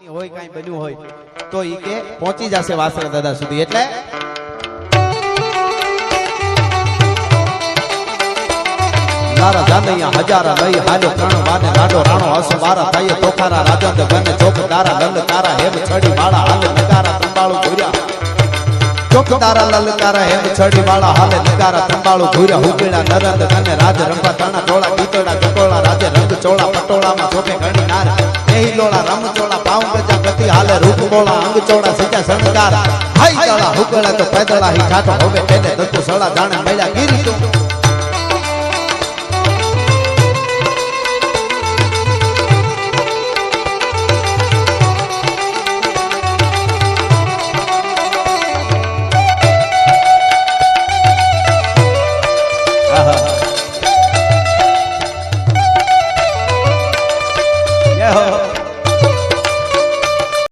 હોય કાઈ બન્યું હોય તો ઈ કે પહોંચી જશે વાસણ દાદા સુધી એટલે નારા જાનૈયા હજારા લઈ હાલો પ્રાણ વાને લાડો રાણો હસો મારા થાય તોખારા રાજંદ ગને ચોકદારા લલકારા હેમ છડી વાળા હાલે નગારા તંબાળુ ઘુર્યા ચોકદારા લલકારા હેમ છડી વાળા હાલે નગારા તંબાળુ ઘુર્યા હુકડા નરંદ ગને રાજ રંભા તાણા ટોળા પીતળા ચકોળા રાજે રંગ ચોળા પટોળામાં ચોપે ઘણી નાર એહી લોળા રમ ચોળા પાઉં ગજા ગતિ હાલે રૂપ બોળા અંગ ચોળા સીજા શણગાર હાઈ ચાળા હુકડા તો પેદળા હી ઠાઠો હવે તેને દત્તુ સળા જાણે મળ્યા ગીરી તું